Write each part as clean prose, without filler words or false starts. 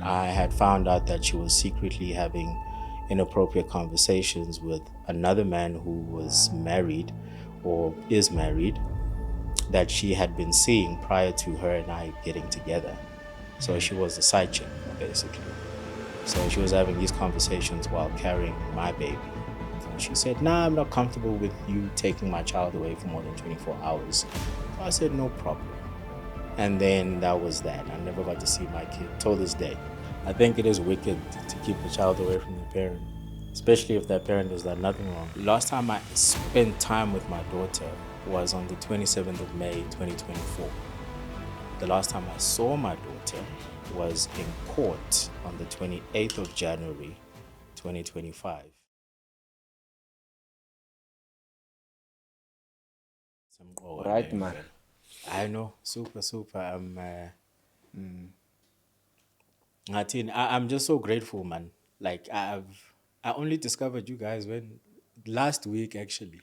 I had found out that she was secretly having inappropriate conversations with another man who was married or is married that she had been seeing prior to her and I getting together. So she was a side chick, basically. So she was having these conversations while carrying my baby. And she said, "Nah, I'm not comfortable with you taking my child away for more than 24 hours. So I said, "No problem." And then that was that. I never got to see my kid till this day. I think it is wicked to keep a child away from the parent, especially if that parent has done nothing wrong. Last time I spent time with my daughter was on the 27th of May, 2024. The last time I saw my daughter was in court on the 28th of January, 2025. Right, man. I know, super. I'm just so grateful, man. Like I only discovered you guys when last week actually.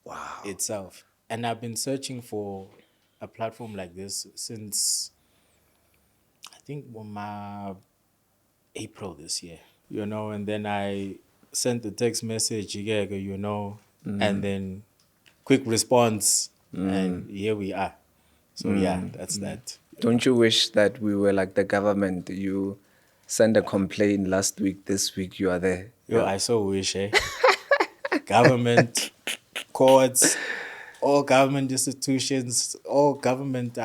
Wow. Itself. And I've been searching for a platform like this since I think April this year. And then I sent the text message, yeah, and then quick response, and here we are. So yeah, that's that. Don't you wish that we were like the government? You send a complaint last week, this week you are there. Yo, I so wish, government, courts, all government institutions, all government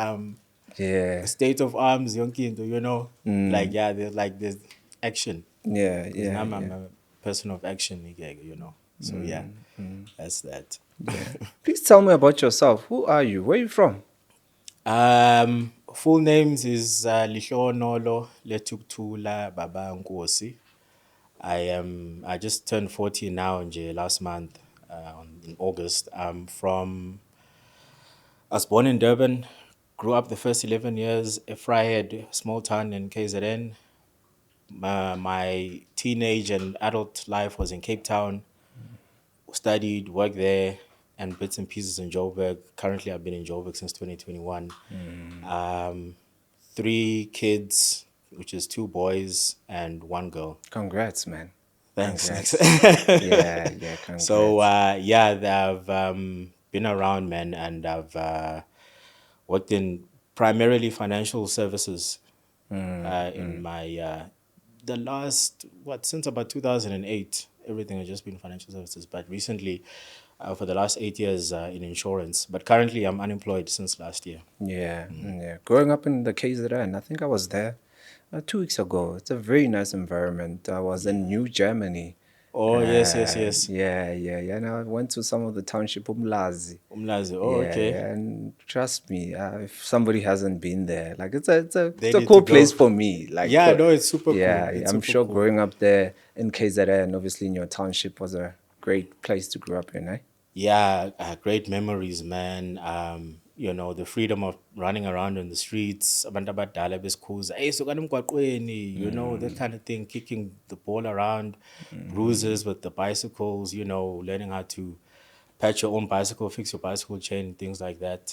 Yeah. state of arms, yonke into, like there's action. Yeah, Because yeah, now I'm yeah. a person of action. So yeah, that's that. Please tell me about yourself. Who are you? Where are you from? Full names is Lehlogonolo Letuktula Baba Nkosi. I just turned 40 now nje last month, in August. I was born in Durban, grew up the first 11 years, Efrahead, small town in KZN. My teenage and adult life was in Cape Town. Studied, worked there, and bits and pieces in Joburg. Currently, I've been in Joburg since 2021. 3 kids, which is 2 boys and 1 girl. Congrats, man. Thanks. Yeah, congrats. So I've been around, man, and I've worked in primarily financial services in my the last since about 2008. Everything has just been financial services, but recently, for the last 8 years, in insurance. But currently, I'm unemployed since last year. Yeah. Growing up in the KZN, I think I was there 2 weeks ago. It's a very nice environment. I was in New Germany. Oh, yes. Yeah. And I went to some of the township Umlazi. Umlazi. Oh, Yeah, okay. and trust me, if somebody hasn't been there, like it's a They cool need to go. place for me. Like Yeah, no, it's super cool. Yeah, It's I'm super sure cool. growing up there in KZN, obviously in your township, was a great place to grow up in, eh? Yeah, great memories, man. The freedom of running around in the streets, abantu abadala besikhuza, hey, sukani emgwaqweni, that kind of thing, kicking the ball around, bruises with the bicycles, learning how to patch your own bicycle, fix your bicycle chain, things like that.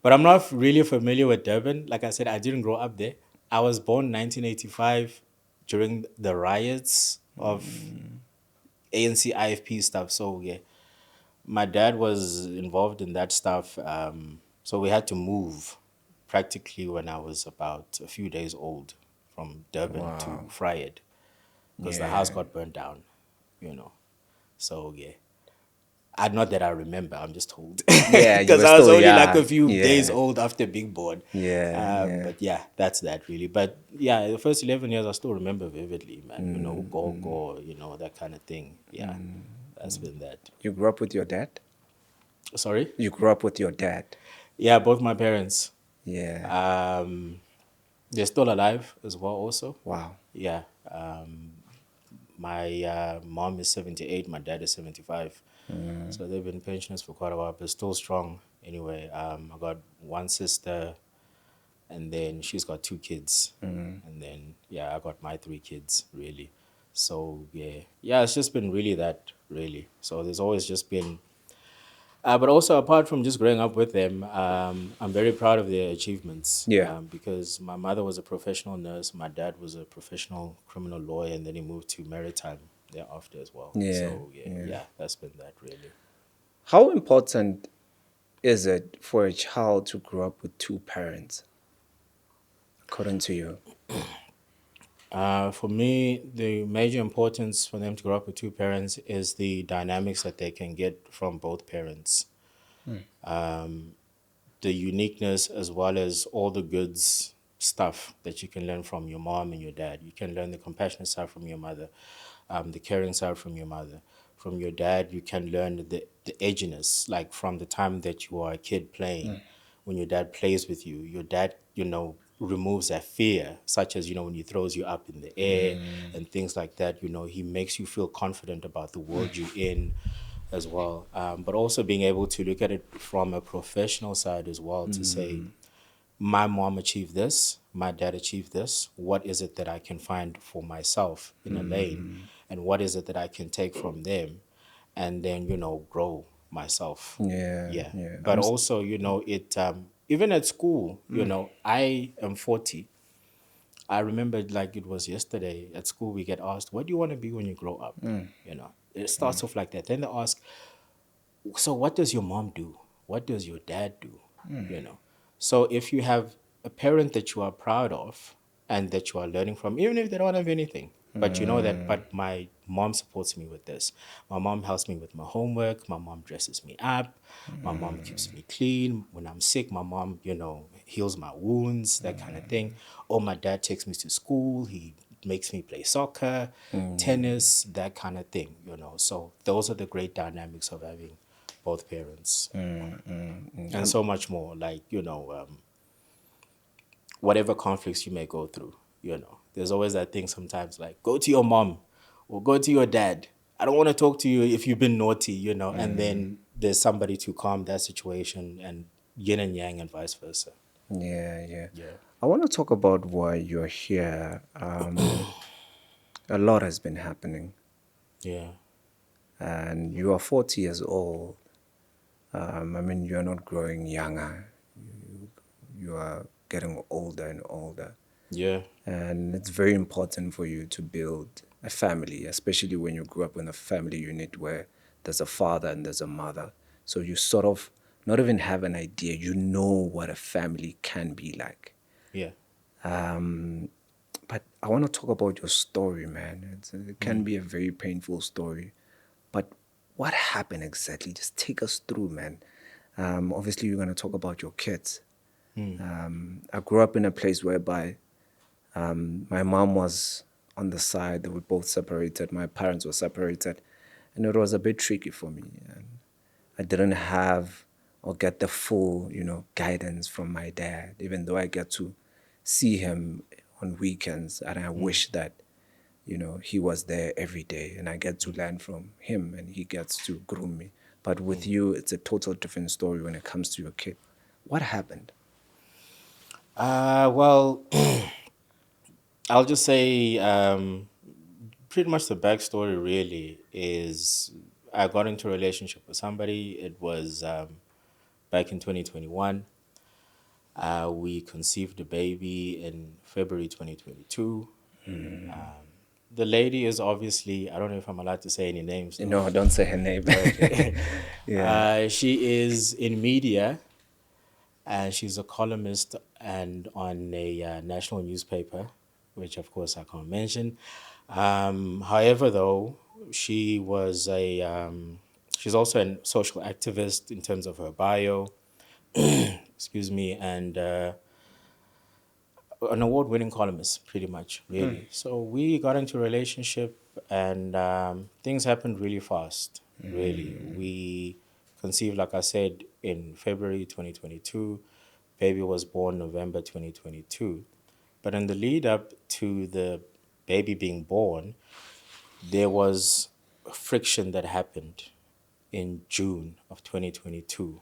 But I'm not really familiar with Durban. Like I said, I didn't grow up there. I was born 1985 during the riots of ANC IFP stuff. So yeah, my dad was involved in that stuff. So we had to move practically when I was about a few days old from Durban to Fried because the house got burnt down. So yeah. Not that I remember, I'm just told. Yeah, you Because were I was still only like a young. few Yeah. days old after being born. Yeah. But yeah, that's that really. But yeah, the first 11 years I still remember vividly, man. Go, that kind of thing. Yeah, that's been that. You grew up with your dad? Sorry? You grew up with your dad? Yeah, both my parents. Yeah. They're still alive as well also. Wow. Yeah. My mom is 78, my dad is 75. So they've been pensioners for quite a while, but still strong. Anyway, I got one sister, and then she's got 2 kids. And then, yeah, I got my 3 kids, really. So, yeah, it's just been really that, really. So there's always just been But also, apart from just growing up with them, I'm very proud of their achievements Yeah. because my mother was a professional nurse, my dad was a professional criminal lawyer, and then he moved to maritime thereafter as well. Yeah. So yeah, Yeah. yeah, that's been that really. How important is it for a child to grow up with two parents, according to you? For me, the major importance for them to grow up with two parents is the dynamics that they can get from both parents. The uniqueness as well as all the goods stuff that you can learn from your mom and your dad. You can learn the compassionate side from your mother, the caring side from your mother. From your dad, you can learn the edginess, like from the time that you are a kid playing. When your dad plays with you, your dad, removes that fear, such as, when he throws you up in the air and things like that. He makes you feel confident about the world you're in as well. But also being able to look at it from a professional side as well to say, my mom achieved this, my dad achieved this. What is it that I can find for myself in a lane? And what is it that I can take from them and then, grow myself? Yeah. Yeah. Yeah. But also, it even at school, I am 40. I remember like it was yesterday at school, we get asked, what do you want to be when you grow up? It starts off like that. Then they ask, so what does your mom do? What does your dad do? You know. So if you have a parent that you are proud of and that you are learning from, even if they don't have anything, but you know that, but my mom supports me with this. My mom helps me with my homework. My mom dresses me up. My mom keeps me clean. When I'm sick, my mom, heals my wounds, that kind of thing. Or my dad takes me to school. He makes me play soccer, tennis, that kind of thing. So those are the great dynamics of having both parents, and so much more. Like whatever conflicts you may go through, there's always that thing sometimes like go to your mom or go to your dad. I don't want to talk to you if you've been naughty. And then there's somebody to calm that situation and yin and yang and vice versa. Yeah. Yeah. Yeah. I want to talk about why you're here. A lot has been happening, Yeah. and you are 40 years old. I mean, you're not growing younger. You are getting older and older. Yeah. And it's very important for you to build a family, especially when you grew up in a family unit where there's a father and there's a mother. So you sort of not even have an idea, you know what a family can be like. Yeah. But I want to talk about your story, man. It can be a very painful story. But what happened exactly? Just take us through, man. Obviously, you're going to talk about your kids. I grew up in a place whereby my mom was on the side, they were both separated. My parents were separated. And it was a bit tricky for me. And I didn't have or get the full, guidance from my dad, even though I get to see him on weekends. And I wish that, he was there every day and I get to learn from him and he gets to groom me. But with you, it's a total different story when it comes to your kid. What happened? Well, I'll just say pretty much the backstory really is I got into a relationship with somebody. It was back in 2021. We conceived a baby in February 2022. The lady is obviously, I don't know if I'm allowed to say any names though. No, don't say her name. Okay. Yeah. She is in media and she's a columnist and on a national newspaper, which of course I can't mention. However, though, she was she's also a social activist in terms of her bio, excuse me, and an award-winning columnist, pretty much, really. So we got into a relationship, and things happened really fast. Really, we conceived, like I said, in February 2022. Baby was born November 2022. But in the lead up to the baby being born, there was friction that happened in June of 2022.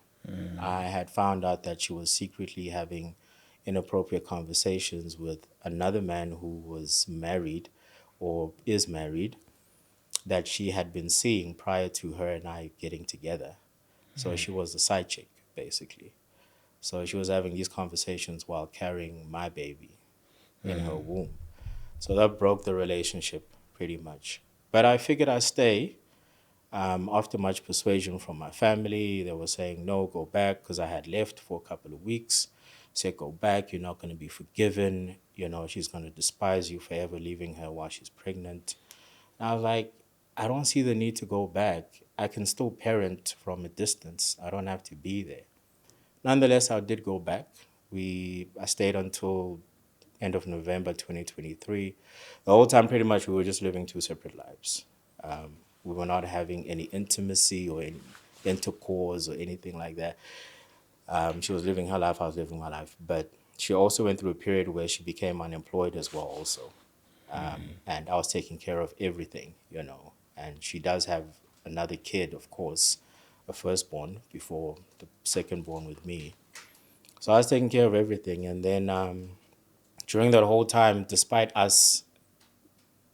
I had found out that she was secretly having inappropriate conversations with another man who was married or is married that she had been seeing prior to her and I getting together. So she was the side chick, basically. So she was having these conversations while carrying my baby in her womb. So that broke the relationship pretty much. But I figured I'd stay. After much persuasion from my family, they were saying, no, go back, because I had left for a couple of weeks. Said, go back, you're not going to be forgiven. You know, she's going to despise you forever, leaving her while she's pregnant. And I was like, I don't see the need to go back. I can still parent from a distance. I don't have to be there. Nonetheless, I did go back. I stayed until end of November 2023. The whole time, pretty much, we were just living two separate lives. We were not having any intimacy or any intercourse or anything like that. She was living her life, I was living my life. But she also went through a period where she became unemployed as well, also. And I was taking care of everything, you know. And she does have another kid, of course, a firstborn before the secondborn with me. So I was taking care of everything. And then during that whole time, despite us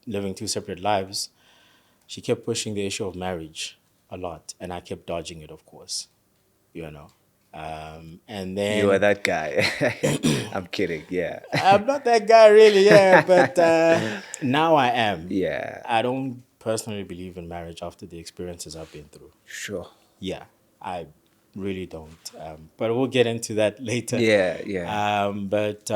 living two separate lives, she kept pushing the issue of marriage a lot. And I kept dodging it, of course, you know. And You are then that guy. I'm kidding. Yeah. I'm not that guy really, yeah, but now I am. Yeah. I don't personally believe in marriage after the experiences I've been through. Sure. Yeah, I really don't. But we'll get into that later. Yeah. Yeah. But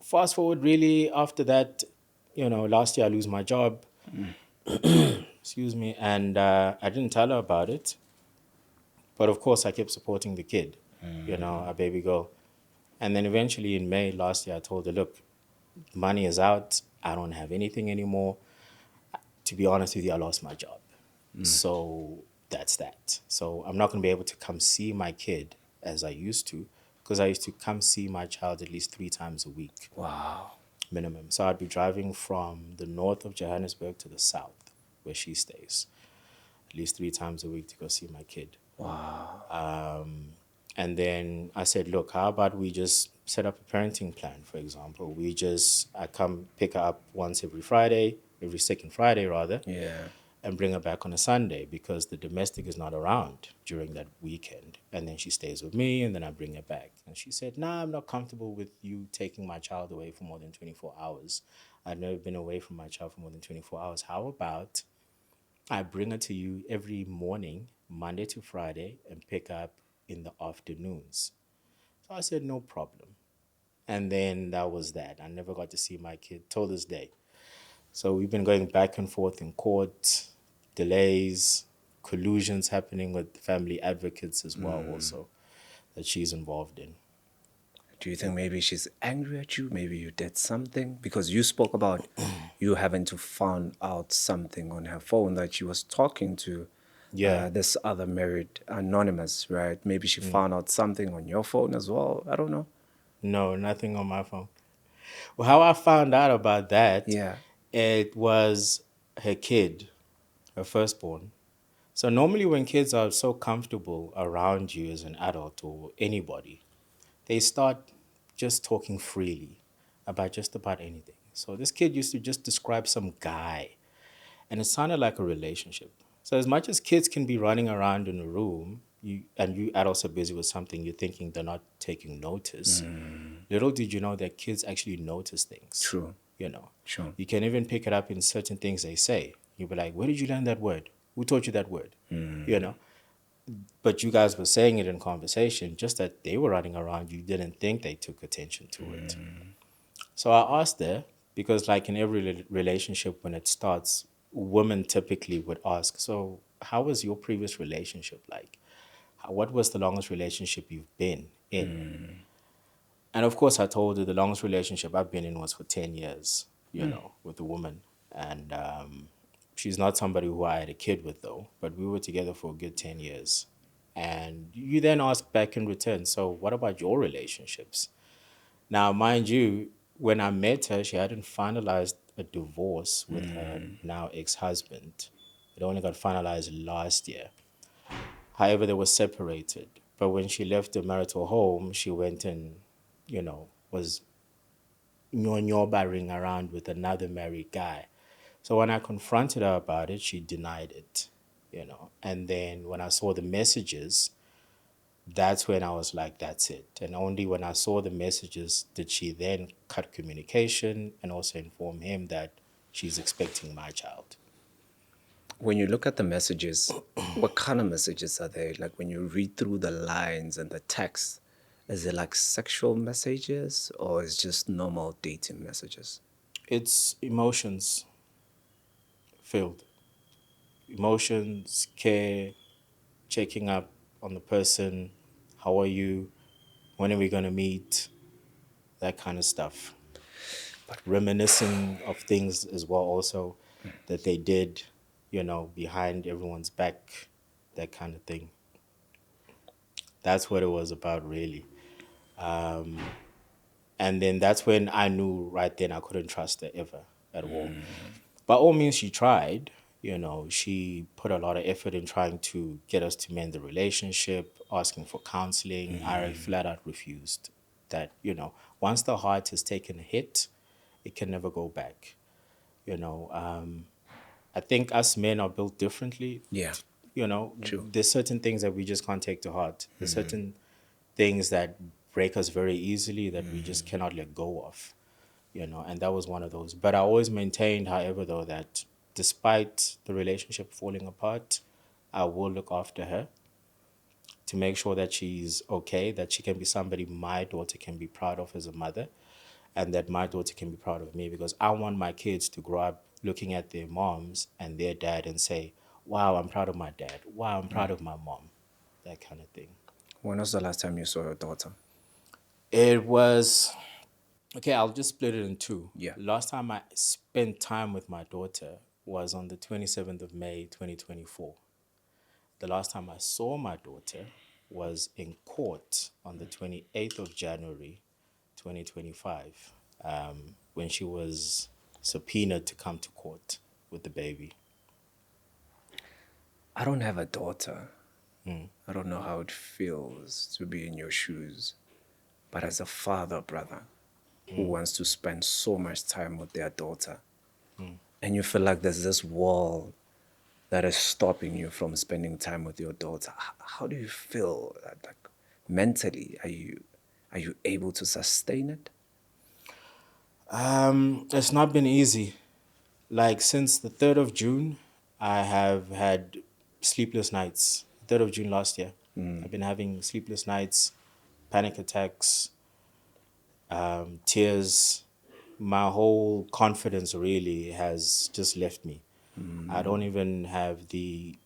fast forward, really, after that, you know, last year I lose my job. Excuse me. And I didn't tell her about it. But of course, I kept supporting the kid, you know, our baby girl. And then eventually in May last year, I told her, look, money is out. I don't have anything anymore. To be honest with you, I lost my job. So that's that. So I'm not going to be able to come see my kid as I used to, because I used to come see my child at least 3 times a week. Wow. Minimum. So I'd be driving from the north of Johannesburg to the south, where she stays, at least 3 times a week to go see my kid. Wow. And then I said, look, how about we just set up a parenting plan, for example? I come pick her up once every Friday, every second Friday rather, Yeah. and bring her back on a Sunday because the domestic is not around during that weekend. And then she stays with me and then I bring her back. And she said, nah, I'm not comfortable with you taking my child away for more than 24 hours. I've never been away from my child for more than 24 hours. How about I bring her to you every morning, Monday to Friday, and pick her up in the afternoons? So I said, no problem. And then that was that. I never got to see my kid till this day. So we've been going back and forth in court, delays, collusions happening with family advocates as well, also, that she's involved in. Do you think maybe she's angry at you? Maybe you did something? Because you spoke about you having to find out something on her phone that she was talking to Yeah. this other married anonymous, right? Maybe she found out something on your phone as well. I don't know. No, nothing on my phone. Well, how I found out about that, Yeah. it was her kid, her firstborn. So normally when kids are so comfortable around you as an adult or anybody, they start just talking freely about just about anything. So this kid used to just describe some guy, and it sounded like a relationship. So as much as kids can be running around in a room, you adults are busy with something, you're thinking they're not taking notice. Little did you know that kids actually notice things. True. You know, Sure. you can even pick it up in certain things they say. You'll be like, where did you learn that word? Who taught you that word? You know, but you guys were saying it in conversation, just that they were running around. You didn't think they took attention to it. So I asked her, because like in every relationship, when it starts, women typically would ask, so how was your previous relationship like? What was the longest relationship you've been in? And of course, I told her the longest relationship I've been in was for 10 years, you know, with a woman. And she's not somebody who I had a kid with, though, but we were together for a good 10 years. And you then ask back in return, so what about your relationships? Now, mind you, when I met her, she hadn't finalized a divorce with her now ex-husband. It only got finalized last year. However, they were separated. But when she left the marital home, she went and, you know, was nyonyobaring around with another married guy. So when I confronted her about it, she denied it. And then when I saw the messages, that's when I was like, that's it. And only when I saw the messages did she then cut communication and also inform him that she's expecting my child. When you look at the messages, what kind of messages are they? Like when you read through the lines and the text, is it like sexual messages or is just normal dating messages? It's emotions filled. Emotions, care, checking up on the person. How are you? When are we going to meet? That kind of stuff. But reminiscing of things as well, also that they did, behind everyone's back, that kind of thing. That's what it was about, really. And then that's when I knew right then I couldn't trust her ever at all. By all means, she tried. She put a lot of effort in trying to get us to mend the relationship, asking for counseling. I flat out refused that, once the heart has taken a hit, it can never go back. I think us men are built differently. Yeah, true. There's certain things that we just can't take to heart. There's certain things that break us very easily that we just cannot let go of, and that was one of those. But I always maintained, however, though, that despite the relationship falling apart, I will look after her to make sure that she's okay, that she can be somebody my daughter can be proud of as a mother, and that my daughter can be proud of me, because I want my kids to grow up looking at their moms and their dad and say, wow, I'm proud of my dad. Wow, I'm proud of my mom. That kind of thing. When was the last time you saw your daughter? It was, okay, I'll just split it in two. Yeah. Last time I spent time with my daughter was on the 27th of May, 2024. The last time I saw my daughter was in court on the 28th of January, 2025, when she was subpoenaed to come to court with the baby. I don't have a daughter. I don't know how it feels to be in your shoes. But as a father, brother, who wants to spend so much time with their daughter, and you feel like there's this wall that is stopping you from spending time with your daughter, how do you feel? Like mentally, are you able to sustain it? It's not been easy. Like since the 3rd of June, I have had sleepless nights. 3rd of June last year, I've been having sleepless nights, panic attacks, tears. My whole confidence really has just left me. I don't even have the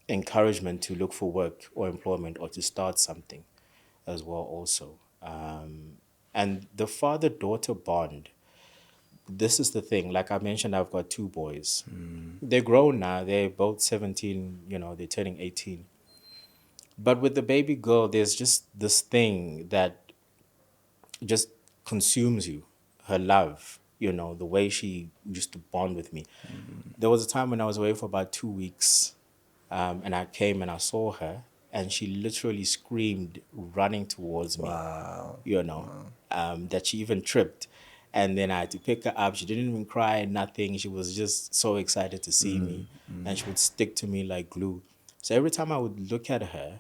encouragement to look for work or employment or to start something as well also. And the father-daughter bond, this is the thing. Like I mentioned, I've got two boys. They're grown now. They're both 17, they're turning 18. But with the baby girl, there's just this thing that just consumes you, her love, the way she used to bond with me. There was a time when I was away for about 2 weeks, and I came and I saw her, and she literally screamed running towards me, Wow. that she even tripped. And then I had to pick her up. She didn't even cry, nothing. She was just so excited to see me, and she would stick to me like glue. So every time I would look at her,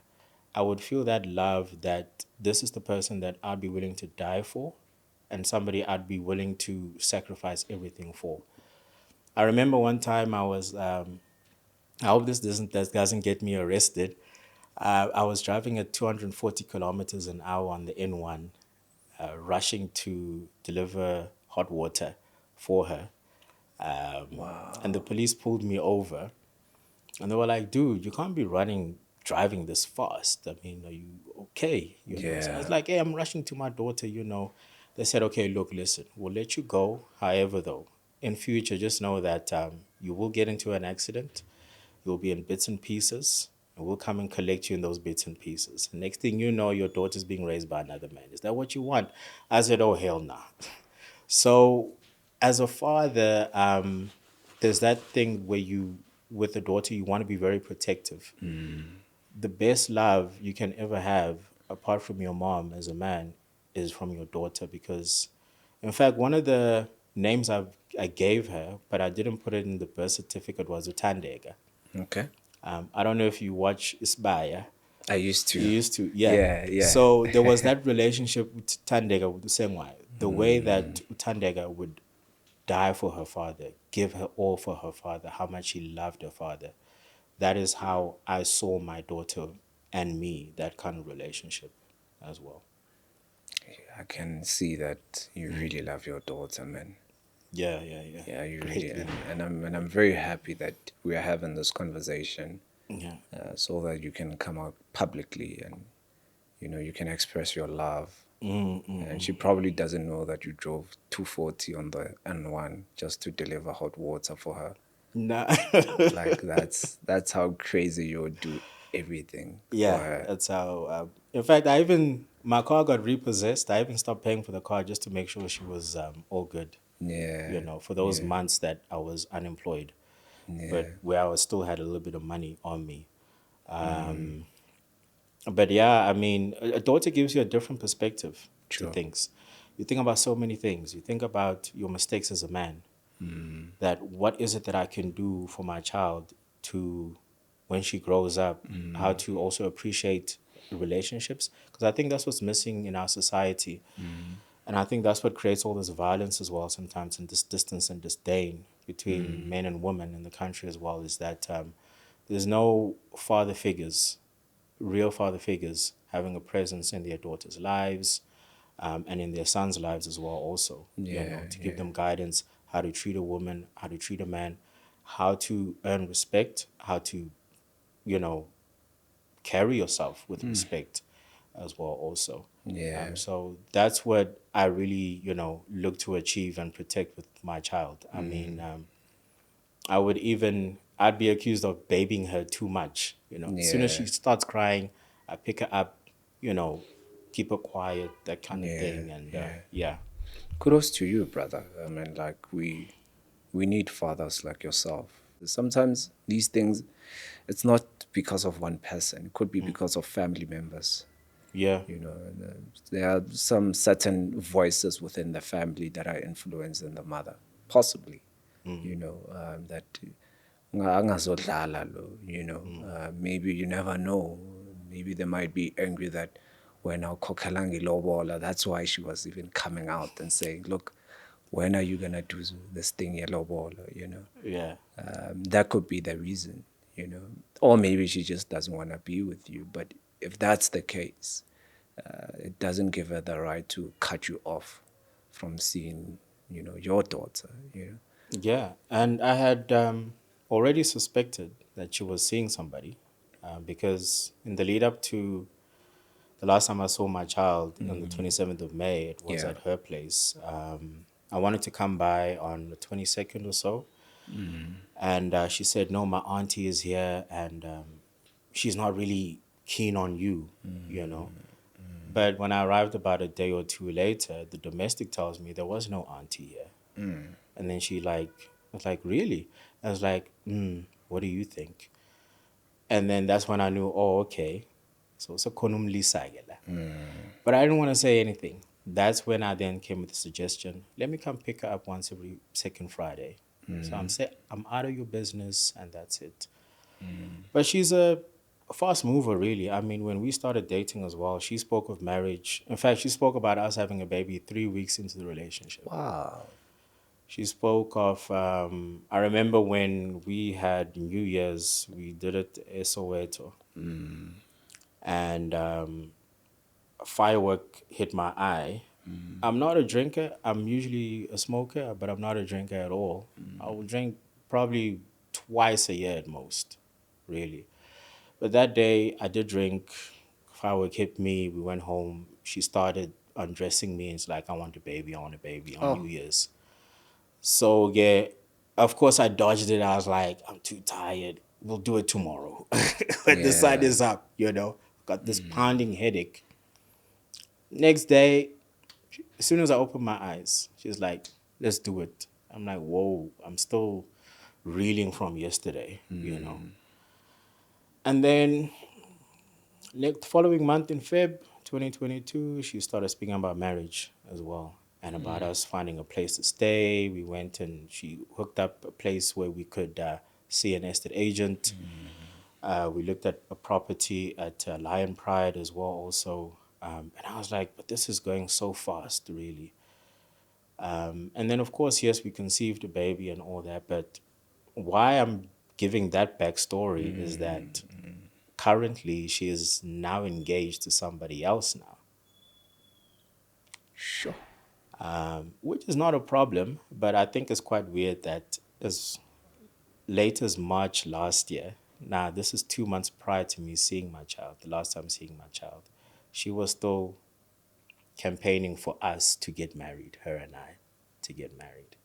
I would feel that love, that this is the person that I'd be willing to die for, and somebody I'd be willing to sacrifice everything for. I remember one time I was, I hope this doesn't get me arrested. I was driving at 240 kilometers an hour on the N1, rushing to deliver hot water for her. And the police pulled me over, and they were like, dude, you can't be driving this fast. I mean, are you okay? So I was Yeah. like, hey, I'm rushing to my daughter. They said, okay, look, listen, we'll let you go. However, though, in future, just know that you will get into an accident. You'll be in bits and pieces, and we'll come and collect you in those bits and pieces. Next thing you know, your daughter's being raised by another man. Is that what you want? I said, oh, hell no. So, as a father, there's that thing where with a daughter, you want to be very protective. The best love you can ever have, apart from your mom as a man, is from your daughter. Because, in fact, one of the names I gave her, but I didn't put it in the birth certificate, was Utandega. Okay. I don't know if you watch Isbaya. I used You to. used to, yeah. Yeah, yeah. So there was that relationship with Tandega with Usengwa. The way that Tandega would die for her father, give her all for her father, how much she loved her father. That is how I saw my daughter and me, that kind of relationship as well. I can see that you really love your daughter, man. Yeah, yeah, yeah. Yeah, you really, Greatly. and I'm very happy that we are having this conversation, Yeah. so that you can come out publicly and you can express your love. And she probably doesn't know that you drove 240 on the N1 just to deliver hot water for her. Nah. Like that's how crazy you would do everything for Yeah, her. that's how. In fact, my car got repossessed. I even stopped paying for the car just to make sure she was all good. Yeah, For those yeah, months that I was unemployed, yeah. but where I was still had a little bit of money on me. But yeah, I mean, a daughter gives you a different perspective to Sure. things. You think about so many things. You think about your mistakes as a man. That what is it that I can do for my child to, when she grows up, how to also appreciate relationships? Because I think that's what's missing in our society. And I think that's what creates all this violence as well sometimes, and this distance and disdain between men and women in the country as well, is that there's no father figures, real father figures having a presence in their daughters' lives, and in their sons' lives as well also, Yeah, to give yeah. them guidance, how to treat a woman, how to treat a man, how to earn respect, how to, you know, carry yourself with respect as well also. Yeah. So that's what I really, look to achieve and protect with my child. I mean, I'd be accused of babying her too much. As soon as Yeah. she starts crying, I pick her up, you know, keep her quiet, that kind of Yeah. thing. And Yeah. yeah, Kudos to you, brother. I mean, like we need fathers like yourself. Sometimes these things, it's not because of one person. It could be because of family members. yeah, And, there are some certain voices within the family that are influencing the mother, possibly. That angazodlala lo, maybe you never know. Maybe they might be angry that when our kokalangi lobola, that's why she was even coming out and saying, look, when are you gonna do this thing lobola. yeah. That could be the reason, or maybe she just doesn't want to be with you. But if that's the case, it doesn't give her the right to cut you off from seeing, your daughter. Yeah, and I had already suspected that she was seeing somebody, because in the lead up to the last time I saw my child on the 27th of May, it was Yeah. at her place. I wanted to come by on the 22nd or so, and she said, "No, my auntie is here, and she's not really keen on you. But when I arrived about a day or two later, the domestic tells me there was no auntie here. And then I was like, really? I was like, what do you think? And then that's when I knew, oh, okay. So it's a konum lisagela. But I didn't want to say anything. That's when I then came with the suggestion, let me come pick her up once every second Friday. So I'm out of your business, and that's it. But she's a fast mover, really. I mean, when we started dating as well, she spoke of marriage. In fact, she spoke about us having a baby 3 weeks into the relationship. Wow. She spoke of, I remember when we had New Year's, we did it at Soweto, and a firework hit my eye. I'm not a drinker. I'm usually a smoker, but I'm not a drinker at all. I will drink probably twice a year at most, really. But that day, I did drink. Firework hit me. We went home. She started undressing me. It's like, I want a baby. I want a baby on Oh, New Year's. So yeah, of course I dodged it. I was like, I'm too tired. We'll do it tomorrow. But the sun yeah. is up. Got this pounding headache. Next day, as soon as I opened my eyes, she's like, let's do it. I'm like, whoa, I'm still reeling from yesterday. And then the following month in Feb 2022, she started speaking about marriage as well, and about us finding a place to stay. We went and she hooked up a place where we could see an estate agent. We looked at a property at Lion Pride as well, also. And I was like, but this is going so fast, really. And then, of course, yes, we conceived a baby and all that. But why I'm giving that backstory is that currently she is now engaged to somebody else now, Sure. which is not a problem. But I think it's quite weird that as late as March last year, now this is 2 months prior to me seeing my child, the last time seeing my child, she was still campaigning for us to get married, her and I, to get married.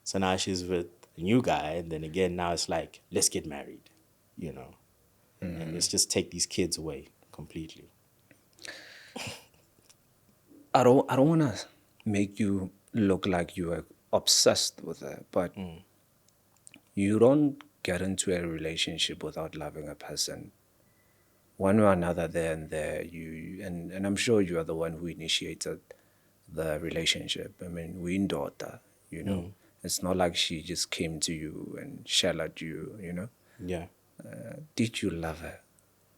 So now she's with a new guy, and then again, now it's like, let's get married, you know, and let's just take these kids away completely. I don't want to make you look like you are obsessed with her, but you don't get into a relationship without loving a person. One way or another, there and there, and I'm sure you are the one who initiated the relationship. I mean, we in daughter, you know. It's not like she just came to you and shell at you, you know. Yeah. Did you love her?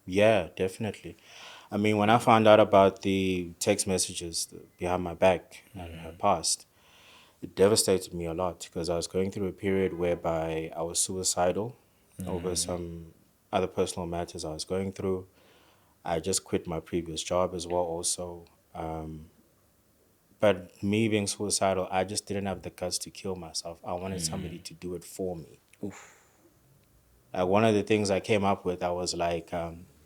Yeah, definitely. I mean, when I found out about the text messages behind my back and her past, it devastated me a lot because I was going through a period whereby I was suicidal over some other personal matters I was going through. I just quit my previous job as well, also. But me being suicidal, I just didn't have the guts to kill myself. I wanted somebody to do it for me. One of the things I came up with, I was like,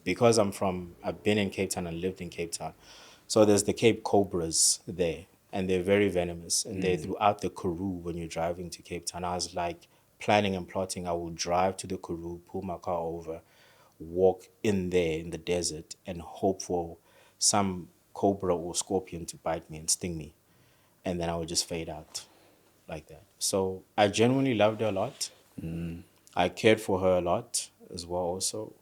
because I've been in Cape Town and lived in Cape Town. So there's the Cape Cobras there, and they're very venomous, and they're throughout the Karoo when you're driving to Cape Town. I was like planning and plotting. I will drive to the Karoo, pull my car over, walk in there in the desert, and hope for some cobra or scorpion to bite me and sting me, and then I would just fade out like that. So I genuinely loved her a lot. I cared for her a lot as well, also.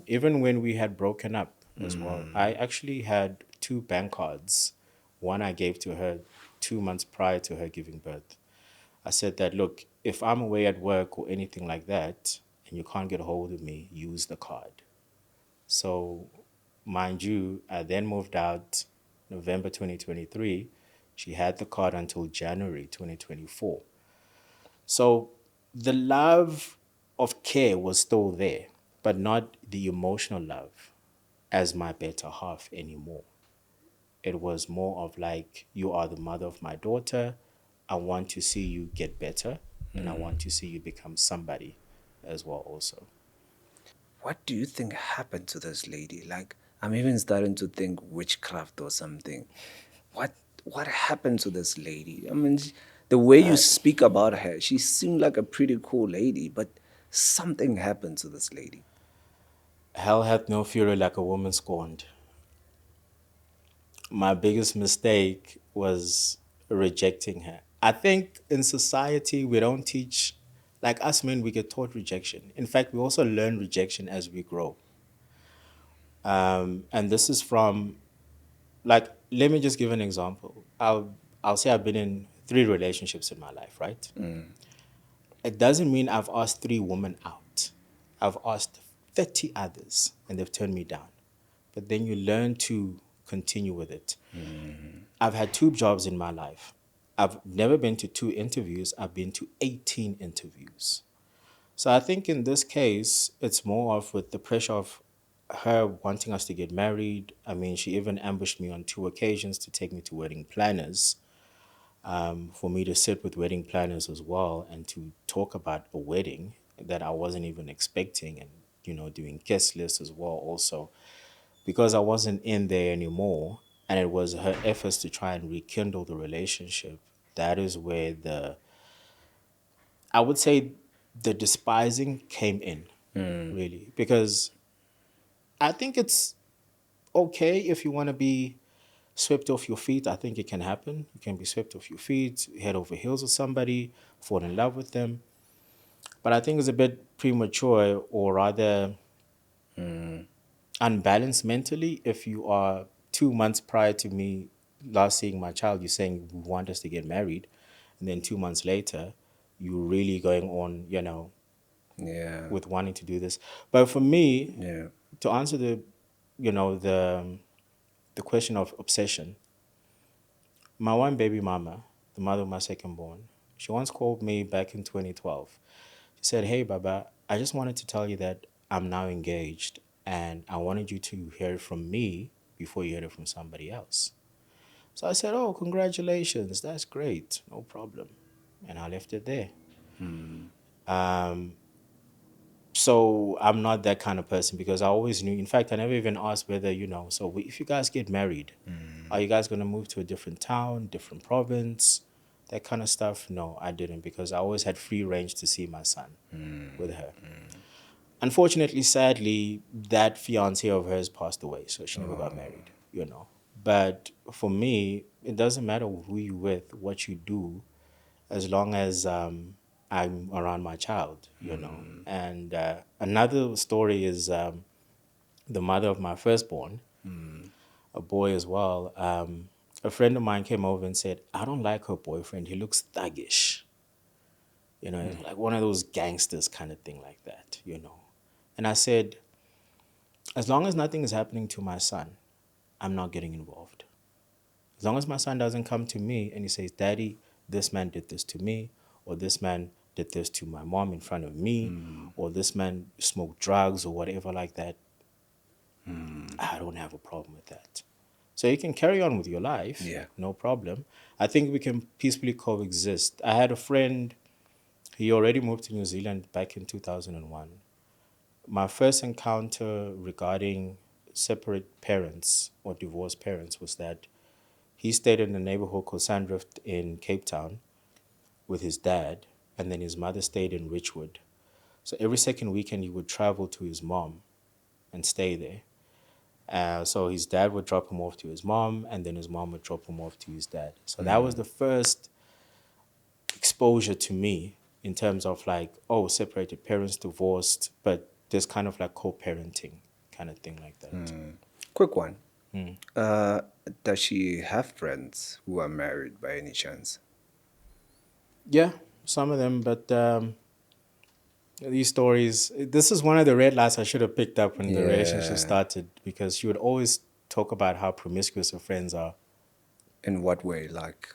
Even when we had broken up as well, I actually had two bank cards. One I gave to her 2 months prior to her giving birth. I said that, look, if I'm away at work or anything like that, and you can't get a hold of me, use the card. So, mind you, I then moved out November 2023. She had the card until January 2024. So the love of care was still there, but not the emotional love as my better half anymore. It was more of like, you are the mother of my daughter. I want to see you get better, and I want to see you become somebody as well, also. What do you think happened to this lady? Like, I'm even starting to think witchcraft or something. What what happened to this lady? I mean, the way you speak about her, she seemed like a pretty cool lady, but something happened to this lady. Hell hath no fury like a woman scorned. My biggest mistake was rejecting her. I think in society, we don't teach, like us men, we get taught rejection. In fact, we also learn rejection as we grow. And this is from, like, let me just give an example. I'll say I've been in 3 relationships in my life, right? It doesn't mean I've asked 3 women out. I've asked 30 others and they've turned me down. But then you learn to continue with it. I've had 2 jobs in my life. I've never been to 2 interviews. I've been to 18 interviews. So I think in this case, it's more of with the pressure of her wanting us to get married. I mean, she even ambushed me on 2 occasions to take me to wedding planners, for me to sit with wedding planners as well and to talk about a wedding that I wasn't even expecting, and, doing guest lists as well also, because I wasn't in there anymore, and it was her efforts to try and rekindle the relationship. That is where I would say, the despising came in, really, because I think it's okay if you want to be swept off your feet. I think it can happen. You can be swept off your feet, head over heels with somebody, fall in love with them. But I think it's a bit premature, or rather unbalanced mentally, if you are 2 months prior to me last seeing my child, you're saying we want us to get married, and then 2 months later, you're really going on, Yeah. with wanting to do this. But for me, Yeah. to answer the question of obsession, my one baby mama, the mother of my second born, she once called me back in 2012. She said, "Hey, Baba, I just wanted to tell you that I'm now engaged, and I wanted you to hear it from me before you hear it from somebody else." So I said, "Oh, congratulations. That's great. No problem." And I left it there. Um, so I'm not that kind of person because I always knew. In fact, I never even asked whether, so if you guys get married, are you guys going to move to a different town, different province, that kind of stuff? No, I didn't because I always had free range to see my son with her. Unfortunately, sadly, that fiance of hers passed away, so she never got married. But for me, it doesn't matter who you with, what you do, as long as I'm around my child. And another story is the mother of my firstborn, a boy as well. A friend of mine came over and said, "I don't like her boyfriend. He looks thuggish. He's like one of those gangsters kind of thing like that. And I said, as long as nothing is happening to my son, I'm not getting involved. As long as my son doesn't come to me and he says, Daddy, this man did this to me, or this man did this to my mom in front of me, or this man smoked drugs or whatever like that, I don't have a problem with that. So you can carry on with your life, Yeah. no problem. I think we can peacefully coexist. I had a friend, he already moved to New Zealand back in 2001. My first encounter regarding separate parents or divorced parents was that he stayed in a neighborhood called Sandrift in Cape Town with his dad, and then his mother stayed in Richwood. So every second weekend, he would travel to his mom and stay there. So his dad would drop him off to his mom, and then his mom would drop him off to his dad. So that was the first exposure to me in terms of like, oh, separated parents, divorced, but this kind of like co-parenting kind of thing like that. Quick one. Uh, does she have friends who are married by any chance? Yeah, some of them, but these stories, this is one of the red lights I should have picked up when the relationship Yeah. started because she would always talk about how promiscuous her friends are. In what way? Like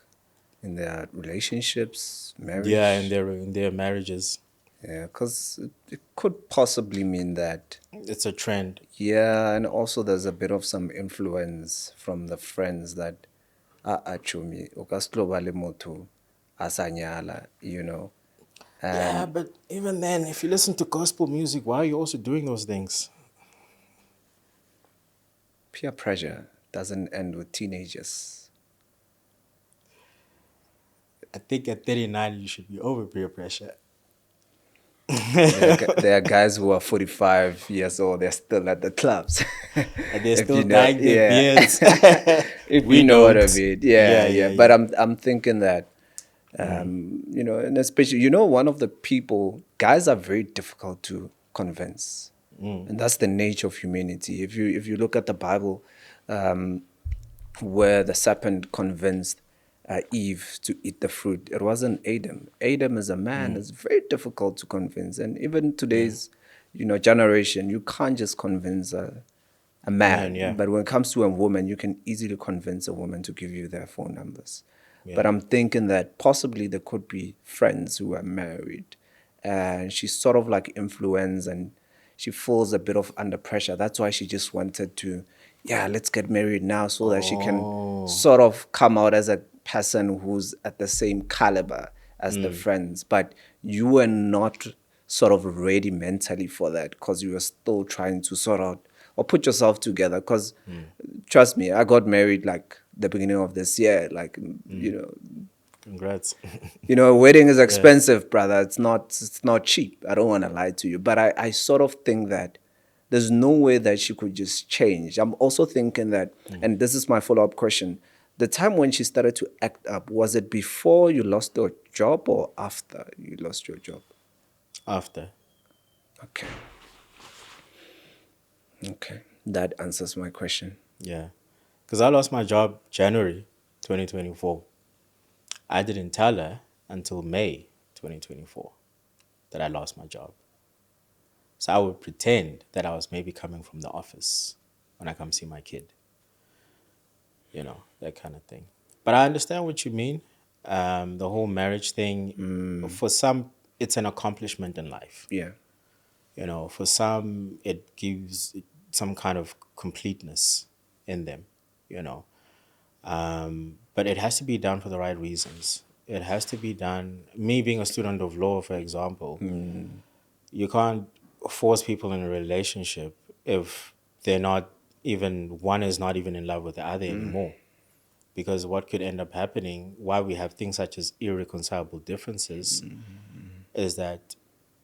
in their relationships, Yeah, marriage? in their marriages. Yeah, because it could possibly mean that. It's a trend. Yeah, and also there's a bit of some influence from the friends that chumi okaslobale moto asanyala. Yeah, And but even then, if you listen to gospel music, why are you also doing those things? peer pressure doesn't end with teenagers. I think at 39, you should be over peer pressure. There are guys who are 45 years old, they're still at the clubs. And they're If still you know, dyeing their yeah. beards. If We you know what I don't. mean. Yeah, Yeah, yeah. yeah, But yeah. I'm thinking that and especially, one of the people, guys are very difficult to convince. And that's the nature of humanity. If you look at the Bible, where the serpent convinced Eve to eat the fruit, it wasn't Adam. Adam is a man. It's very difficult to convince. And even today's, generation, you can't just convince a Man, man. yeah. But when it comes to a woman, you can easily convince a woman to give you their phone numbers. But Yeah. I'm thinking that possibly there could be friends who are married, and she's sort of like influenced and she feels a bit of under pressure. That's why she just wanted to, yeah, let's get married now so that she can Oh. sort of come out as a person who's at the same caliber as the friends. But you were not sort of ready mentally for that because you were still trying to sort out or put yourself together. Because trust me, I got married like the beginning of this year. Like, Congrats. a wedding is Yeah. expensive, brother. It's not cheap. I don't want to lie to you. But I sort of think that there's no way that she could just change. I'm also thinking that, and this is my follow-up question, the time when she started to act up, was it before you lost your job or after you lost your job? After. Okay. Okay. That answers my question. Yeah. Because I lost my job January 2024. I didn't tell her until May 2024 that I lost my job. So I would pretend that I was maybe coming from the office when I come see my kid, that kind of thing. But I understand what you mean. The whole marriage thing, for some, it's an accomplishment in life. Yeah. For some, it gives some kind of completeness in them, you know. But it has to be done for the right reasons. It has to be done. Me being a student of law, for example, you can't force people in a relationship if they're not even, one is not even in love with the other anymore. Because what could end up happening, why we have things such as irreconcilable differences, is that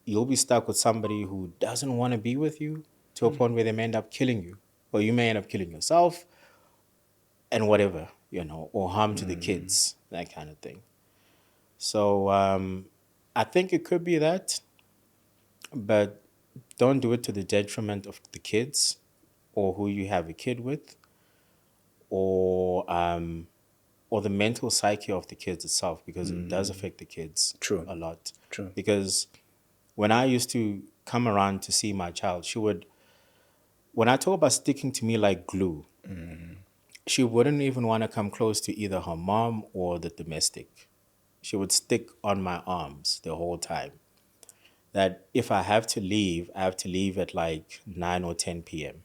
you'll be stuck with somebody who doesn't want to be with you to a point where they may end up killing you, or you may end up killing yourself, and whatever, or harm to the kids, that kind of thing. So I think it could be that, but don't do it to the detriment of the kids or who you have a kid with, or the mental psyche of the kids itself, because it does affect the kids True. a lot. True. Because when I used to come around to see my child, when I talk about sticking to me like glue, she wouldn't even want to come close to either her mom or the domestic. She would stick on my arms the whole time. That if I have to leave, I have to leave at like 9 or 10 p.m.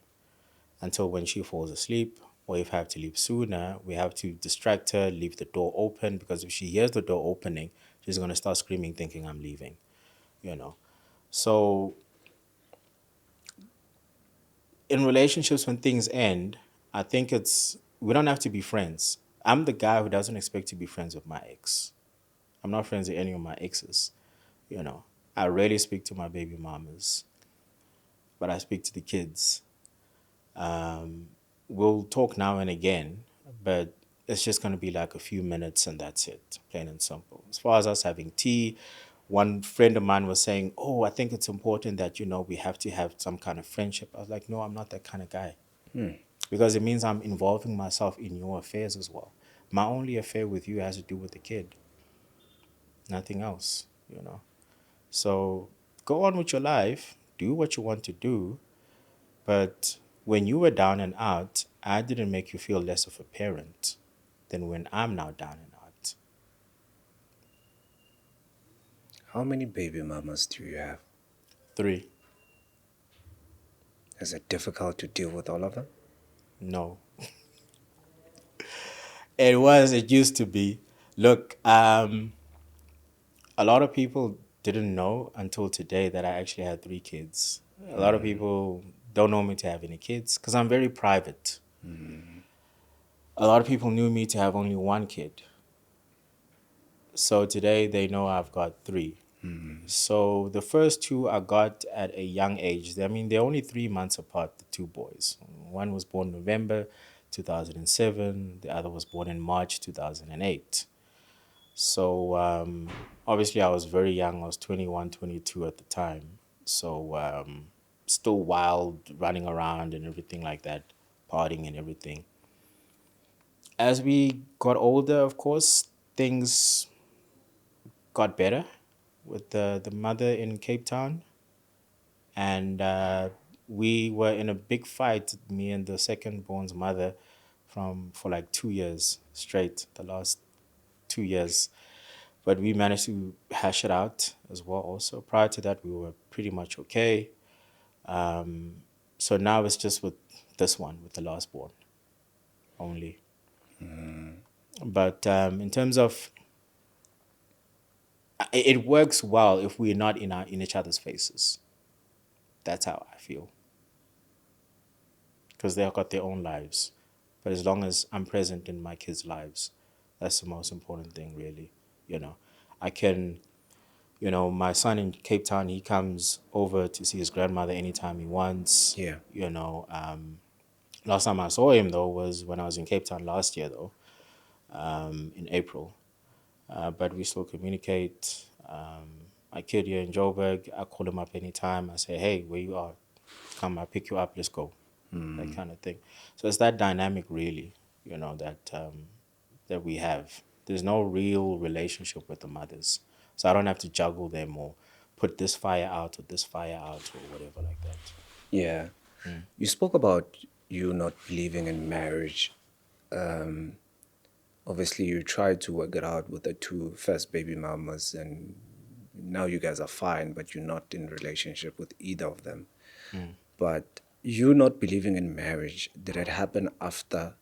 until when she falls asleep. Or if I have to leave sooner, we have to distract her, leave the door open, because if she hears the door opening, she's going to start screaming, thinking I'm leaving, So in relationships, when things end, I think we don't have to be friends. I'm the guy who doesn't expect to be friends with my ex. I'm not friends with any of my exes. I rarely speak to my baby mamas, but I speak to the kids. We'll talk now and again, but it's just going to be like a few minutes and that's it, plain and simple. As far as us having tea, one friend of mine was saying, "Oh, I think it's important that, we have to have some kind of friendship." I was like, "No, I'm not that kind of guy." Because it means I'm involving myself in your affairs as well. My only affair with you has to do with the kid, nothing else. So go on with your life, do what you want to do, but when you were down and out, I didn't make you feel less of a parent than when I'm now down and out. How many baby mamas do you have? 3, Is it difficult to deal with all of them? no. It used to be. Look, a lot of people didn't know until today that I actually had 3 kids. A lot of people don't know me to have any kids because I'm very private. A lot of people knew me to have only 1 kid. So today they know I've got 3. So the first 2 I got at a young age. I mean, they're only 3 months apart, the 2 boys. One was born November 2007. The other was born in March 2008. So obviously I was very young. I was 21, 22 at the time. So still wild, running around and everything like that, partying and everything. As we got older, of course, things got better with the mother in Cape Town. And we were in a big fight, me and the second born's mother, for like 2 years straight, the last 2 years. But we managed to hash it out as well also. Prior to that, we were pretty much okay. So now it's just with this one, with the last born only. But in terms of, it works well if we're not in each other's faces. That's how I feel. Because they've got their own lives. But as long as I'm present in my kids' lives, that's the most important thing, really. I can, my son in Cape Town, he comes over to see his grandmother anytime he wants. Yeah. Last time I saw him, though, was when I was in Cape Town last year, though, in April. But we still communicate. My kid here in Joburg, I call him up anytime. I say, "Hey, where you are? Come, I'll pick you up. Let's go." That kind of thing. So it's that dynamic, really, that we have. There's no real relationship with the mothers. So I don't have to juggle them or put this fire out or this fire out or whatever like that. Yeah. You spoke about you not believing in marriage. Obviously, you tried to work it out with the two first baby mamas, and now you guys are fine, but you're not in relationship with either of them. But you not believing in marriage, did it happen after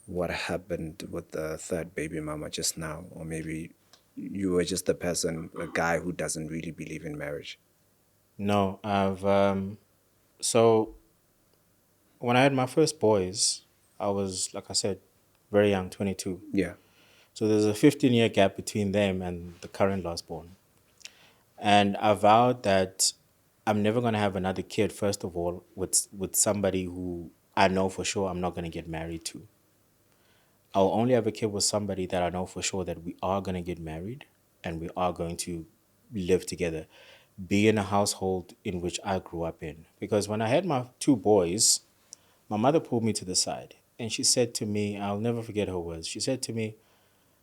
what happened with the third baby mama just now? Or maybe you were just a guy who doesn't really believe in marriage? No, so when I had my first boys, I was, like I said, very young, 22. Yeah. So there's a 15-year gap between them and the current last born. And I vowed that I'm never going to have another kid, first of all, with somebody who I know for sure I'm not going to get married to. I'll only have a kid with somebody that I know for sure that we are going to get married and we are going to live together, be in a household in which I grew up in. Because when I had my two boys, my mother pulled me to the side and she said to me, I'll never forget her words. She said to me,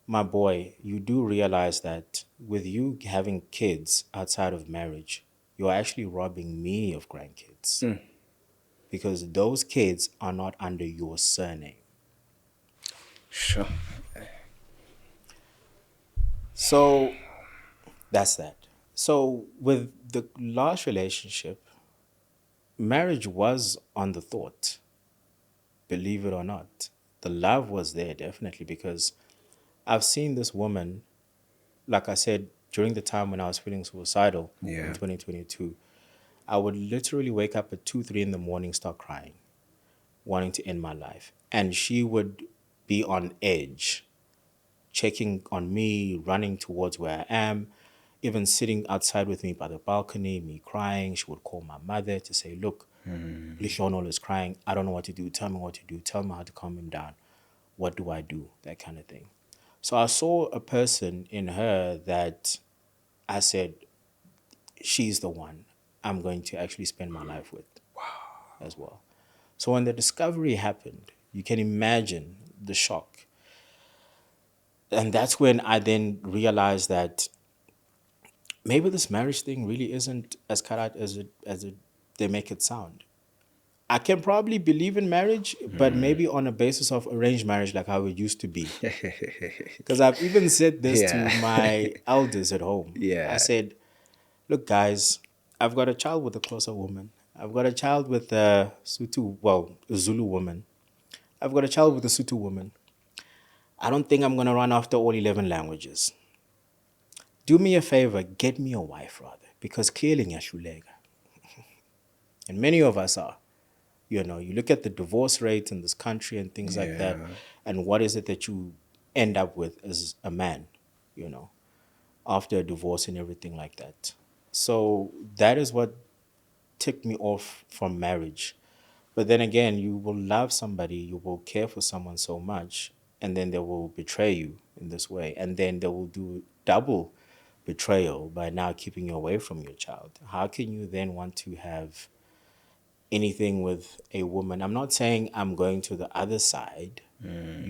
"My boy, you do realize that with you having kids outside of marriage, you're actually robbing me of grandkids because those kids are not under your surname." Sure. So that's that. So with the last relationship, marriage was on the thought, believe it or not. The love was there definitely because I've seen this woman, like I said, during the time when I was feeling suicidal in Yeah. 2022, I would literally wake up at 2, 3 in the morning, start crying, wanting to end my life. And she would be on edge, checking on me, running towards where I am, even sitting outside with me by the balcony, me crying. She would call my mother to say, "Look, Lehlogonolo is crying. I don't know what to do. Tell me what to do. Tell me how to calm him down. What do I do?" That kind of thing. So I saw a person in her that I said, she's the one I'm going to actually spend my life with as well. So when the discovery happened, you can imagine the shock. And that's when I then realized that maybe this marriage thing really isn't as cut out as they make it sound. I can probably believe in marriage, but maybe on a basis of arranged marriage like how it used to be. Because I've even said this to Yeah. my elders at home. I Yeah. said, "Look, guys, I've got a child with a Xhosa woman. I've got a child with a a Zulu woman. I've got a child with a Sotho woman. I don't think I'm going to run after all 11 languages. Do me a favor, get me a wife rather, because clearly ngiyahluleka." And many of us are. You know, you look at the divorce rate in this country and things like that, Yeah. and what is it that you end up with as a man, you know, after a divorce and everything like that. So that is what ticked me off from marriage. But then again, you will love somebody, you will care for someone so much, and then they will betray you in this way. And then they will do double betrayal by now keeping you away from your child. How can you then want to have anything with a woman? I'm not saying I'm going to the other side,